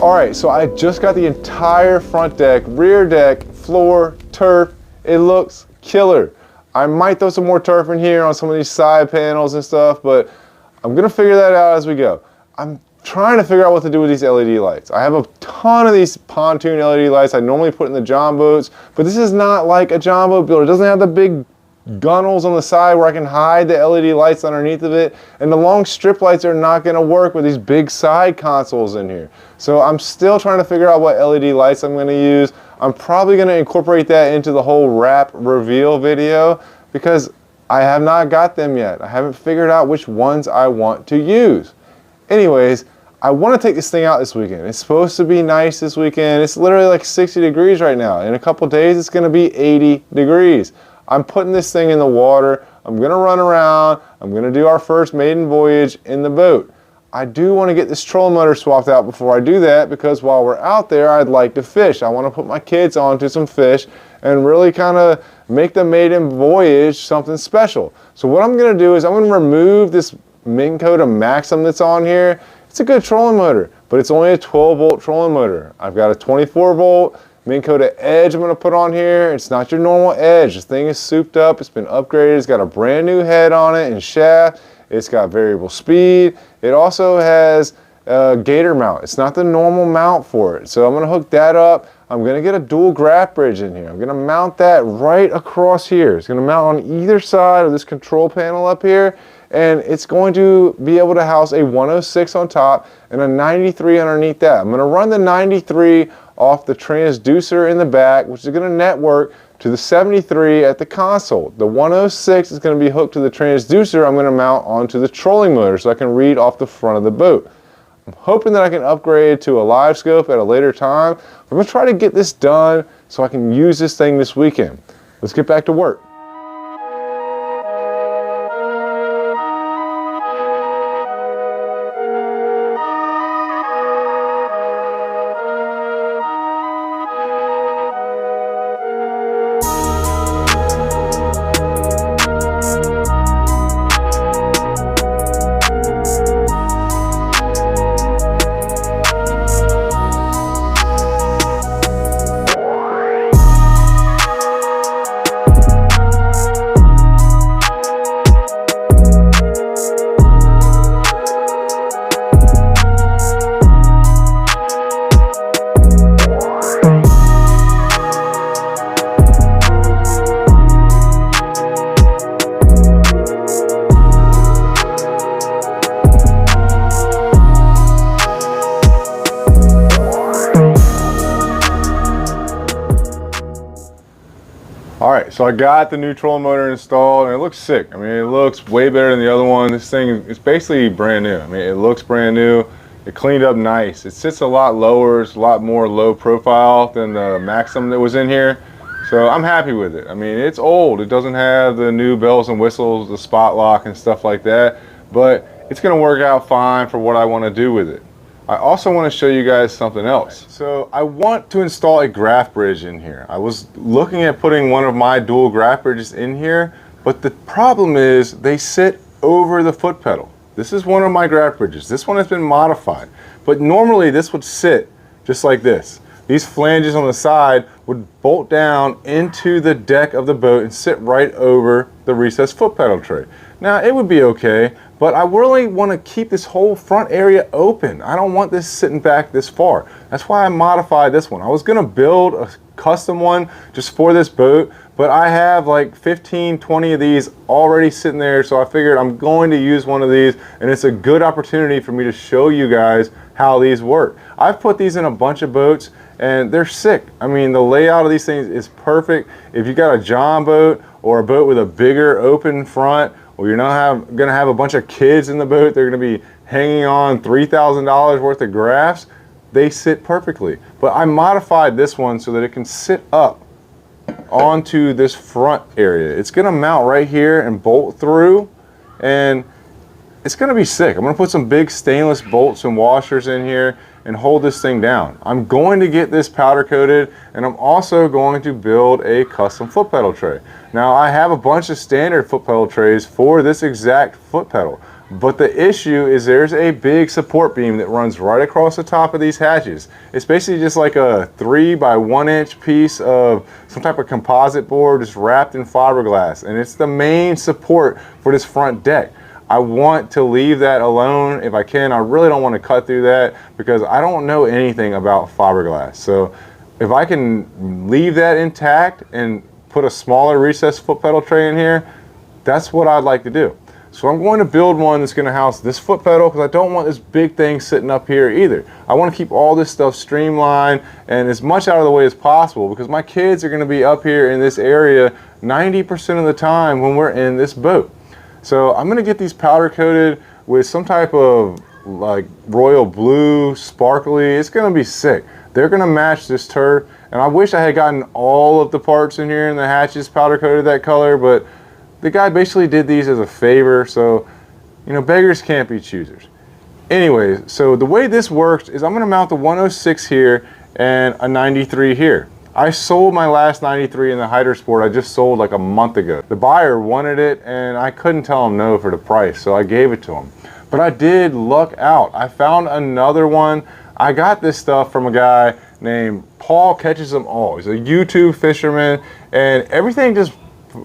All right, so I just got the entire front deck, rear deck, floor, turf. It looks killer. I might throw some more turf in here on some of these side panels and stuff, but I'm gonna figure that out as we go. I'm trying to figure out what to do with these LED lights. I have a ton of these pontoon LED lights I normally put in the John boats, but this is not like a John boat builder. It doesn't have the big gunnels on the side where I can hide the LED lights underneath of it, and the long strip lights are not going to work with these big side consoles in here. So I'm still trying to figure out what LED lights I'm going to use. I'm probably going to incorporate that into the whole wrap reveal video because I have not got them yet. I haven't figured out which ones I want to use. Anyways, I want to take this thing out this weekend. It's supposed to be nice this weekend. It's literally like 60 degrees right now. In a couple days, it's going to be 80 degrees. I'm putting this thing in the water. I'm going to run around. I'm going to do our first maiden voyage in the boat. I do want to get this trolling motor swapped out before I do that because while we're out there, I'd like to fish. I want to put my kids onto some fish and really kind of make the maiden voyage something special. So what I'm going to do is I'm going to remove this Minn Kota Maxim that's on here. It's a good trolling motor, but it's only a 12-volt trolling motor. I've got a 24-volt Minn Kota Edge I'm going to put on here. It's not your normal Edge. This thing is souped up. It's been upgraded. It's got a brand new head on it and shaft. It's got variable speed. It also has a gator mount. It's not the normal mount for it. So I'm going to hook that up. I'm going to get a dual graph bridge in here. I'm going to mount that right across here. It's going to mount on either side of this control panel up here. And it's going to be able to house a 106 on top and a 93 underneath that. I'm going to run the 93 off the transducer in the back, which is going to network to the 73 at the console. The 106 is going to be hooked to the transducer I'm going to mount onto the trolling motor so I can read off the front of the boat. I'm hoping that I can upgrade to a live scope at a later time. I'm going to try to get this done so I can use this thing this weekend. Let's get back to work. Alright, so I got the new trolling motor installed and it looks sick. I mean, it looks way better than the other one. This thing is basically brand new. I mean, it looks brand new. It cleaned up nice. It sits a lot lower. It's a lot more low profile than the Maxim that was in here. So I'm happy with it. I mean, it's old. It doesn't have the new bells and whistles, the spot lock and stuff like that. But it's going to work out fine for what I want to do with it. I also want to show you guys something else. So I want to install a graph bridge in here. I was looking at putting one of my dual graph bridges in here, but the problem is they sit over the foot pedal. This is one of my graph bridges. This one has been modified, but normally this would sit just like this. These flanges on the side would bolt down into the deck of the boat and sit right over the recessed foot pedal tray. Now it would be okay, but I really want to keep this whole front area open. I don't want this sitting back this far. That's why I modified this one. I was going to build a custom one just for this boat, but I have like 15, 20 of these already sitting there, so I figured I'm going to use one of these, and it's a good opportunity for me to show you guys how these work. I've put these in a bunch of boats and they're sick. I mean, the layout of these things is perfect. If you got a John boat or a boat with a bigger open front, or you're not going to have a bunch of kids in the boat, they're going to be hanging on $3,000 worth of graphs, they sit perfectly. But I modified this one so that it can sit up onto this front area. It's going to mount right here and bolt through, and it's going to be sick. I'm going to put some big stainless bolts and washers in here and hold this thing down. I'm going to get this powder coated, and I'm also going to build a custom foot pedal tray. Now I have a bunch of standard foot pedal trays for this exact foot pedal, but the issue is there's a big support beam that runs right across the top of these hatches. It's basically just like a 3 by 1 inch piece of some type of composite board just wrapped in fiberglass, and it's the main support for this front deck. I want to leave that alone if I can. I really don't want to cut through that because I don't know anything about fiberglass. So if I can leave that intact and put a smaller recessed foot pedal tray in here, that's what I'd like to do. So I'm going to build one that's going to house this foot pedal because I don't want this big thing sitting up here either. I want to keep all this stuff streamlined and as much out of the way as possible because my kids are going to be up here in this area 90% of the time when we're in this boat. So I'm going to get these powder coated with some type of like royal blue, sparkly. It's going to be sick. They're going to match this turf, and I wish I had gotten all of the parts in here and the hatches powder coated that color, but the guy basically did these as a favor, so you know, beggars can't be choosers. Anyways, so the way this works is I'm going to mount the 106 here and a 93 here. I sold my last 93 in the Hyder Sport. I just sold like a month ago. The buyer wanted it and I couldn't tell him no for the price, so I gave it to him. But I did luck out. I found another one. I got this stuff from a guy named Paul Catches Them All. He's a YouTube fisherman, and everything just,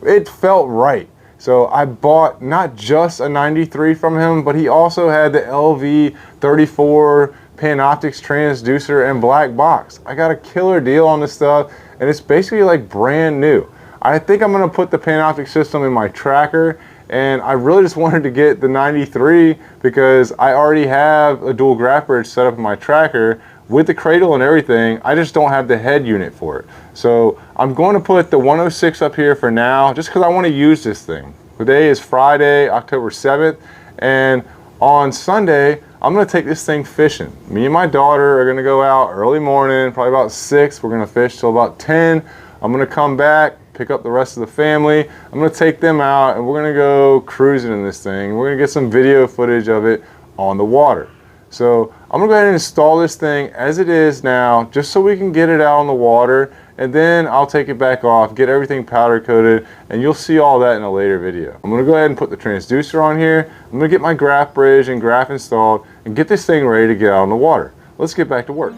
it felt right. So I bought not just a 93 from him, but he also had the LV 34 Panoptix transducer and black box. I got a killer deal on this stuff, and it's basically like brand new. I think I'm going to put the Panoptix system in my tracker, and I really just wanted to get the 93 because I already have a dual graph bridge set up in my tracker with the cradle and everything. I just don't have the head unit for it. So I'm going to put the 106 up here for now, just because I want to use this thing. Today is Friday, October 7th, and on Sunday, I'm going to take this thing fishing. Me and my daughter are going to go out early morning, probably about 6. We're going to fish till about 10. I'm going to come back, pick up the rest of the family. I'm going to take them out, and we're going to go cruising in this thing. We're going to get some video footage of it on the water. So I'm going to go ahead and install this thing as it is now, just so we can get it out on the water, and then I'll take it back off, get everything powder coated, and you'll see all that in a later video. I'm going to go ahead and put the transducer on here. I'm going to get my graph bridge and graph installed and get this thing ready to get out on the water. Let's get back to work.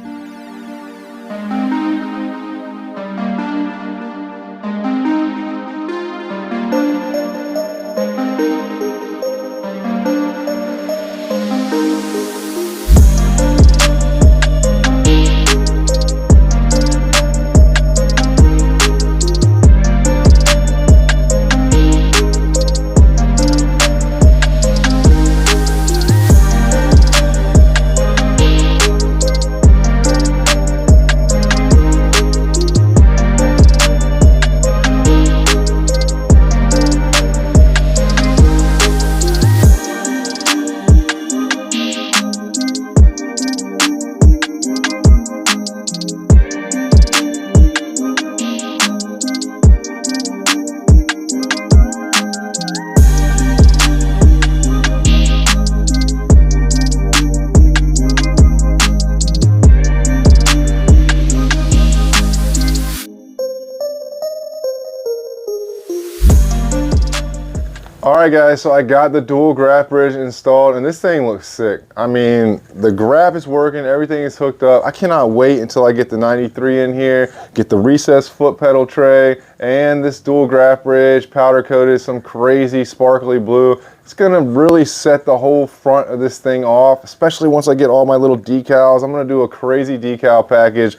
Alright guys, so I got the dual graph bridge installed and this thing looks sick. I mean, the graph is working, everything is hooked up. I cannot wait until I get the 93 in here, get the recessed foot pedal tray, and this dual graph bridge, powder coated, some crazy sparkly blue. It's gonna really set the whole front of this thing off, especially once I get all my little decals. I'm gonna do a crazy decal package,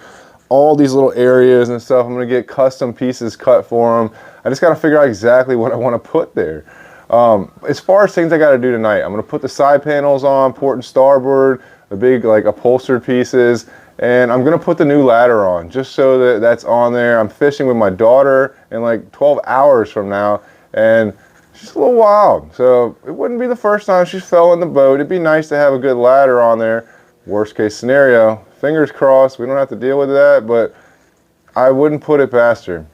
all these little areas and stuff. I'm gonna get custom pieces cut for them. I just gotta figure out exactly what I wanna put there. As far as things I got to do tonight, I'm going to put the side panels on, port and starboard, the big like upholstered pieces, and I'm going to put the new ladder on just so that that's on there. I'm fishing with my daughter in like 12 hours from now, and she's a little wild, so it wouldn't be the first time she fell in the boat. It'd be nice to have a good ladder on there. Worst case scenario, fingers crossed, we don't have to deal with that, but I wouldn't put it past her.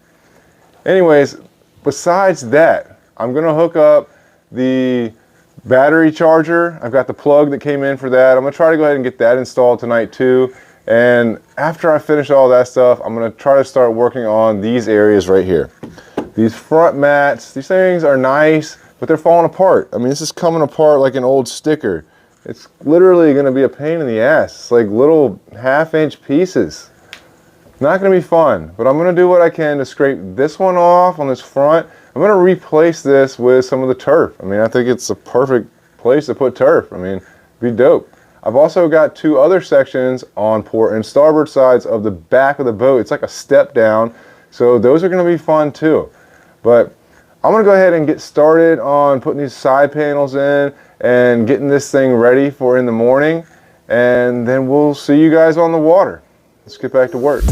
Anyways, besides that, I'm going to hook up the battery charger. I've got the plug that came in for that. I'm going to try to go ahead and get that installed tonight too. And after I finish all that stuff, I'm going to try to start working on these areas right here. These front mats, these things are nice, but they're falling apart. I mean, this is coming apart like an old sticker. It's literally going to be a pain in the ass. It's like little half-inch pieces. Not going to be fun, but I'm going to do what I can to scrape this one off on this front. I'm going to replace this with some of the turf. I mean, I think it's a perfect place to put turf. I mean, it'd be dope. I've also got two other sections on port and starboard sides of the back of the boat. It's like a step down, so those are going to be fun too. But I'm going to go ahead and get started on putting these side panels in and getting this thing ready for in the morning, and then we'll see you guys on the water. Let's get back to work.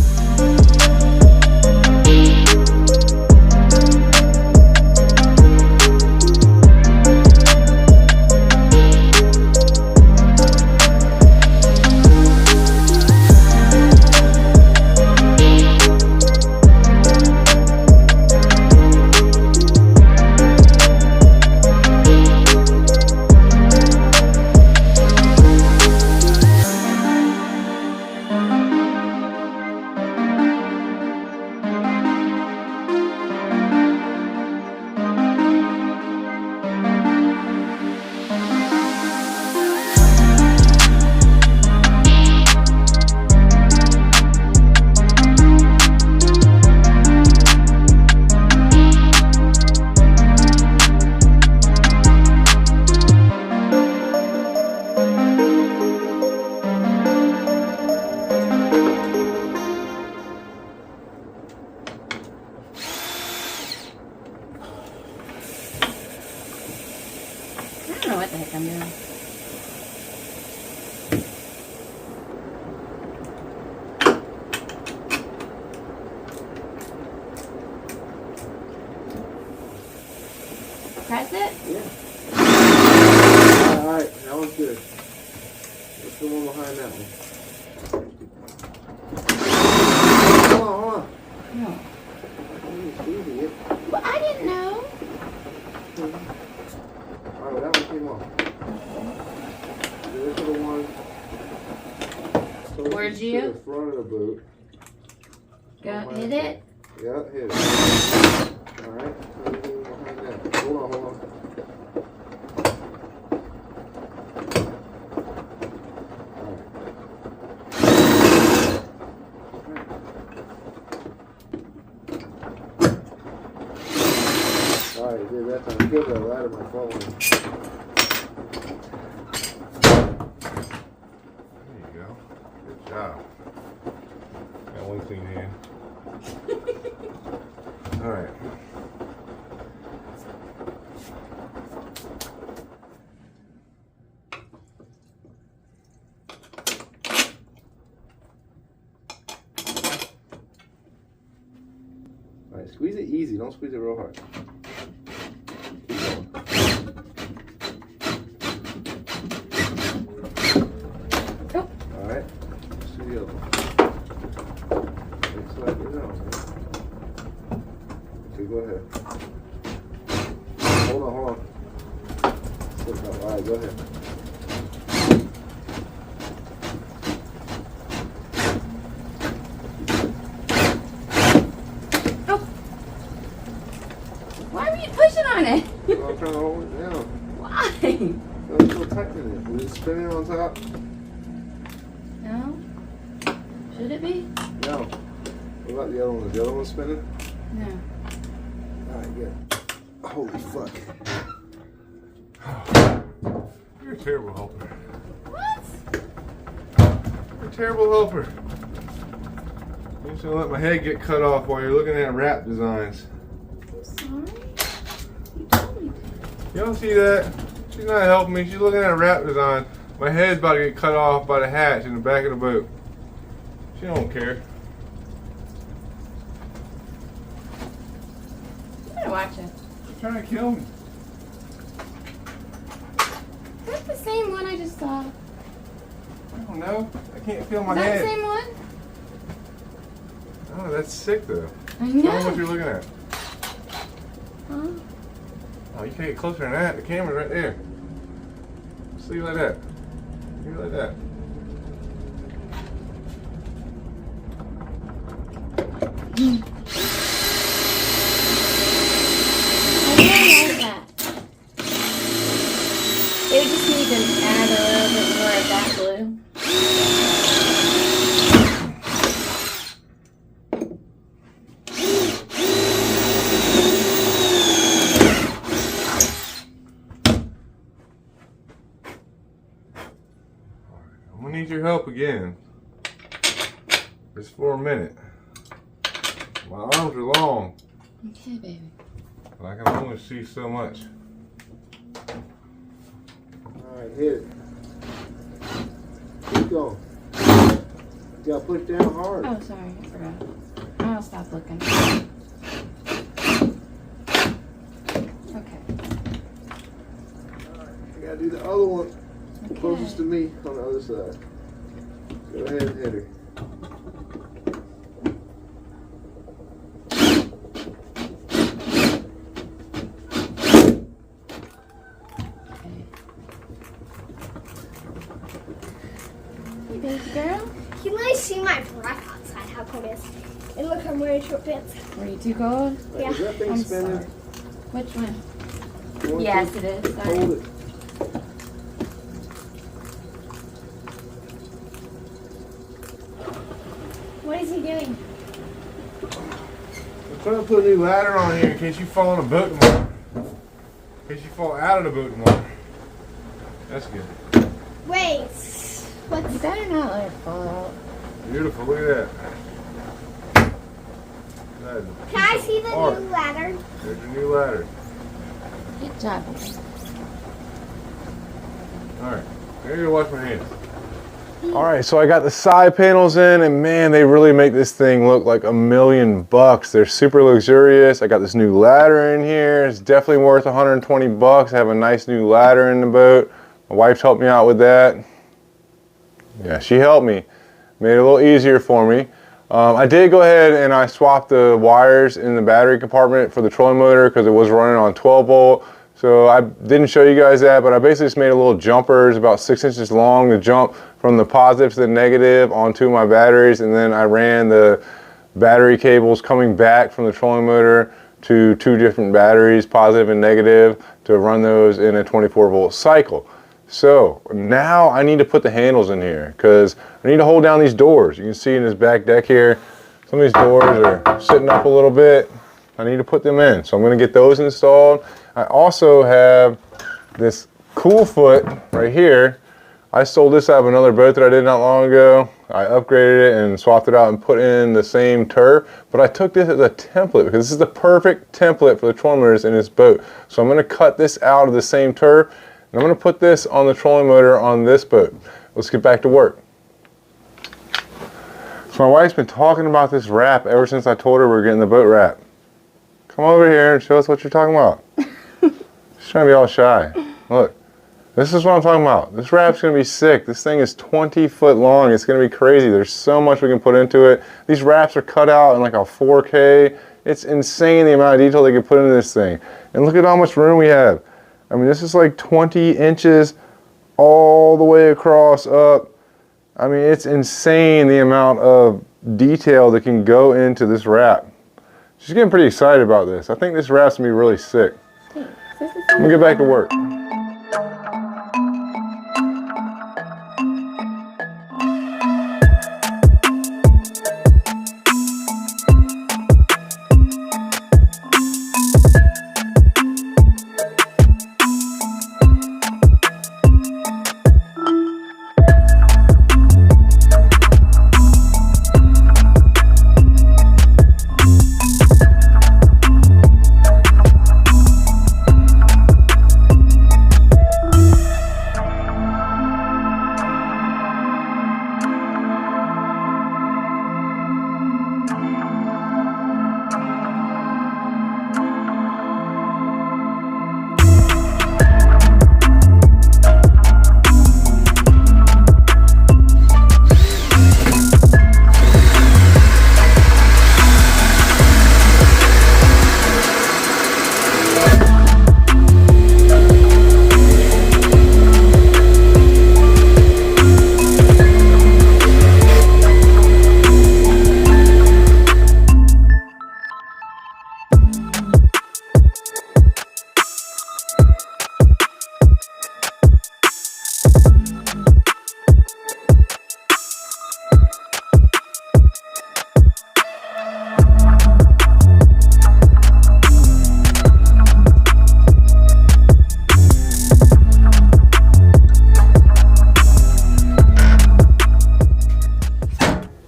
I don't know what the heck I'm doing. press it? Yeah. Alright, that one's good. What's the one behind that one? Hold on. No. Easy. Well, I didn't know. Alright, well, that one came off. This is the one. Where'd you? To the front of the boot. Go hit it. Yeah, hit it. Alright, behind that. Hold on. Alright, did that time. Good, that ladder might fall in. There you go. Good job. Got one clean hand. Alright. Alright, squeeze it easy. Don't squeeze it real hard. Alright, let's do the other one. Looks like it now, man. Okay, go ahead. Hold on. Alright, go ahead. Oh. Why were you pushing on it? I'm trying to hold it down. Why? I'm still tightening it. Is it spinning on top? No. Should it be? No. What about the other one? Is the other one spinning? No. Alright, good. Holy fuck. You're a terrible helper. What? You're a terrible helper. I'm just gonna let my head get cut off while you're looking at wrap designs. I'm sorry. You told me to. You don't see that? She's not helping me. She's looking at a wrap design. My head's about to get cut off by the hatch in the back of the boat. She don't care. You better watch it. She's trying to kill me. Is that the same one I just saw? I don't know. I can't feel my Is that head. the same one? Oh, that's sick though. I Tell me what know. you're looking at. Huh? Oh, you can't get closer than that. The camera's right there. Just leave it like that. Leave it like that. I really like that. They would just need to add a little bit more of that glue. I'm gonna need your help again. Just for a minute. My arms are long, Okay, baby. but I can only see so much. Alright, hit it. Keep going. You gotta push down hard. Oh, sorry. I forgot. I'll stop looking. Okay. You gotta do the other one Okay. closest to me on the other side. Go ahead and hit her. Hey, baby girl. You might see my breath outside, how cold it is. And look, I'm wearing short pants. Were you too cold? Yeah. Is that thing I'm spinning? sorry. Which one? You want Yes, to it is. Sorry. hold it. What is he doing? I'm trying to put a new ladder on here in case you fall on a boat tomorrow. In case you fall out of the boat tomorrow. That's good. Wait. You better not let it fall out. Beautiful, look at that. That is a Can I piece see of the art. new ladder? There's your new ladder. Good job. Alright, now you're gonna wash my hands. All right, so I got the side panels in, and man, they really make this thing look like $1,000,000. They're super luxurious. I got this new ladder in here. It's definitely worth 120 bucks. I have a nice new ladder in the boat. My wife's helped me out with that. Yeah, she helped me. Made it a little easier for me. I did go ahead and I swapped the wires in the battery compartment for the trolling motor because it was running on 12 volt. So I didn't show you guys that, but I basically just made a little jumper. It's about 6 inches long to jump from the positive to the negative onto my batteries, and then I ran the battery cables coming back from the trolling motor to 2 different batteries, positive and negative, to run those in a 24 volt cycle. So now I need to put the handles in here because I need to hold down these doors. You can see in this back deck here, some of these doors are sitting up a little bit. I need to put them in. So I'm going to get those installed. I also have this cool foot right here. I sold this out of another boat that I did not long ago. I upgraded it and swapped it out and put in the same turf, but I took this as a template because this is the perfect template for the trolling motors in this boat. So I'm going to cut this out of the same turf, and I'm going to put this on the trolling motor on this boat. Let's get back to work. So my wife's been talking about this wrap ever since I told her we were getting the boat wrap. Come over here and show us what you're talking about. She's trying to be all shy. Look, this is what I'm talking about. This wrap's going to be sick. This thing is 20 foot long. It's going to be crazy. There's so much we can put into it. These wraps are cut out in like a 4K. It's insane the amount of detail they can put into this thing. And look at how much room we have. I mean, this is like 20 inches all the way across up. I mean, it's insane the amount of detail that can go into this wrap. She's getting pretty excited about this. I think this wrap's going to be really sick. I'm going to get back to work.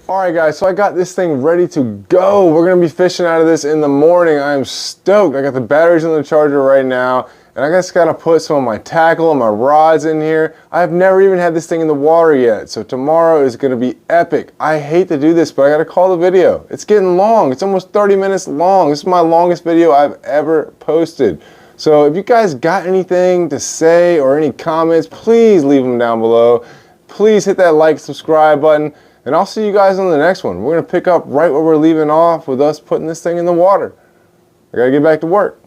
Alright guys, so I got this thing ready to go. We're going to be fishing out of this in the morning. I am stoked. I got the batteries in the charger right now, and I just got to put some of my tackle and my rods in here. I have never even had this thing in the water yet, so tomorrow is going to be epic. I hate to do this, but I got to call the video. It's getting long. It's almost 30 minutes long. This is my longest video I've ever posted. So if you guys got anything to say or any comments, please leave them down below. Please hit that like, subscribe button. And I'll see you guys on the next one. We're going to pick up right where we're leaving off with us putting this thing in the water. I got to get back to work.